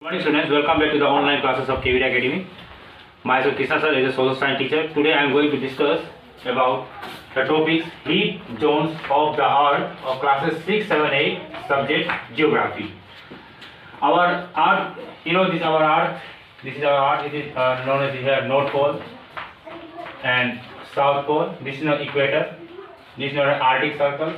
Morning students, welcome back to the online classes of KVD Academy. Myself Krishna sir is a social science teacher. Today I am going to discuss about the topics heat zones of the earth of classes 6, 7, 8 subject geography. Our earth, this is our earth. This is our earth. It is known as here North Pole and South Pole. This is our equator. This is our Arctic Circle.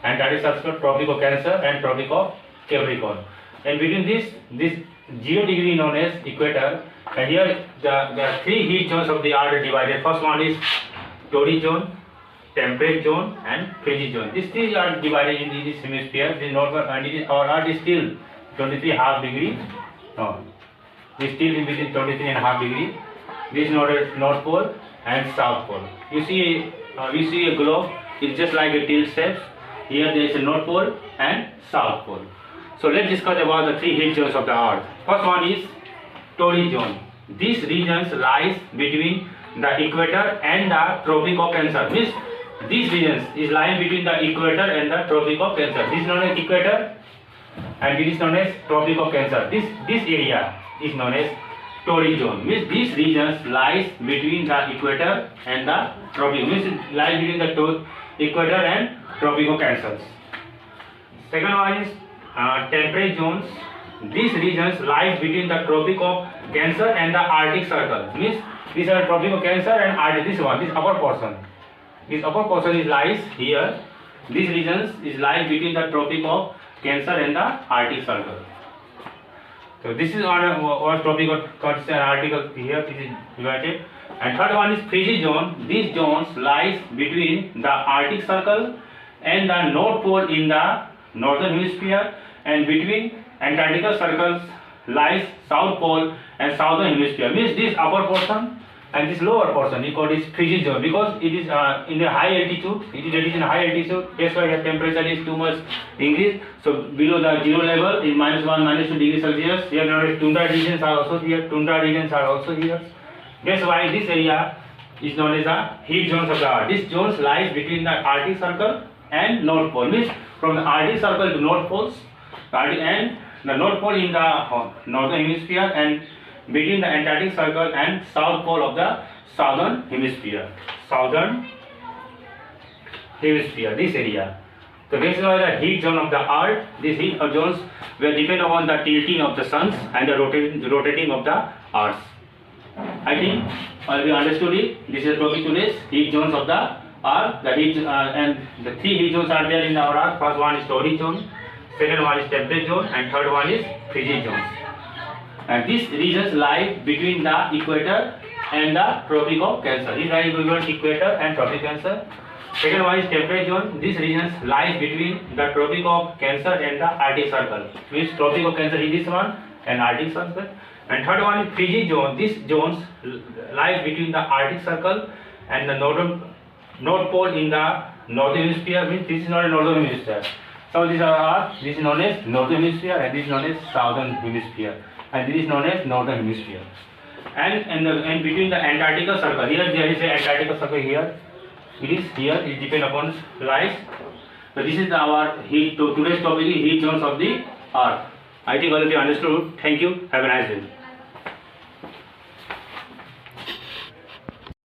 Antarctic Circle, Tropic of Cancer and Tropic of Capricorn. And between this 0 degree known as equator, and here the three heat zones of the earth are divided. First one is torrid zone, temperate zone and frigid zone. These three are divided in this hemisphere. This northern and our earth is still 23.5 degree. No, it is still in between 23.5 degree. This is North Pole and South Pole. You see, we see a globe. It's just like a tilt shapes. Here there is a North Pole and South Pole. So let's discuss about the three heat zones of the earth. First one is torrid zone. These regions lies between the equator and the Tropic of Cancer. These regions is lying between the equator and the Tropic of Cancer. This is known as equator and this is known as Tropic of Cancer. This area is known as torrid zone. These regions lies between the equator and the Tropic. Lies between the equator and Tropic of Cancer. Second one is temperate zones. These regions lies between the Tropic of Cancer and the Arctic Circle. These are Tropic of Cancer and Arctic. This upper portion. This upper portion is lies here. These regions is lies between the Tropic of Cancer and the Arctic Circle. So this is our Tropic of Cancer and Arctic here. This is divided. And third one is frigid zone. These zones lies between the Arctic Circle and the North Pole in the northern hemisphere, and between Antarctica circles lies South Pole and southern hemisphere. This upper portion and this lower portion we call this frigid zone because it is in a high altitude. It is in a high altitude. That's why the temperature is too much increased. So below the zero level is -1, -2 degrees Celsius. Here tundra regions are also here. Tundra regions are also here. That's why this area is known as the heat zones of the earth. These zones lies between the Arctic Circle and North Pole. From the Arctic Circle to North Poles, and the North Pole in the northern hemisphere, and between the Antarctic Circle and South Pole of the southern hemisphere. This area. So this is the heat zone of the earth. These heat zones will depend upon the tilting of the suns and the rotating of the earth. I think we understood it. This is the topic today's heat zones of the earth. The heat and the three heat zones are there in our earth. First one is torrid zone, second one is temperate zone, and third one is frigid zone. And these regions lie between the equator and the Tropic of Cancer. These are between equator and Tropic of Cancer. Second one is temperate zone. These regions lies between the Tropic of Cancer and the Arctic Circle. Means Tropic of Cancer is this one and Arctic Circle. And third one is frigid zone. These zones lies between the Arctic Circle and the North Pole in the northern hemisphere. Means this is not a northern hemisphere. So these are Earth. This is known as northern hemisphere, and this is known as southern hemisphere, and this is known as northern hemisphere. And between the Antarctica circle, here there is a Antarctica circle here. It is here. It depends upon lies. So this is our heat. Today's topic is heat zones of the Earth. I think all of you understood. Thank you. Have a nice day.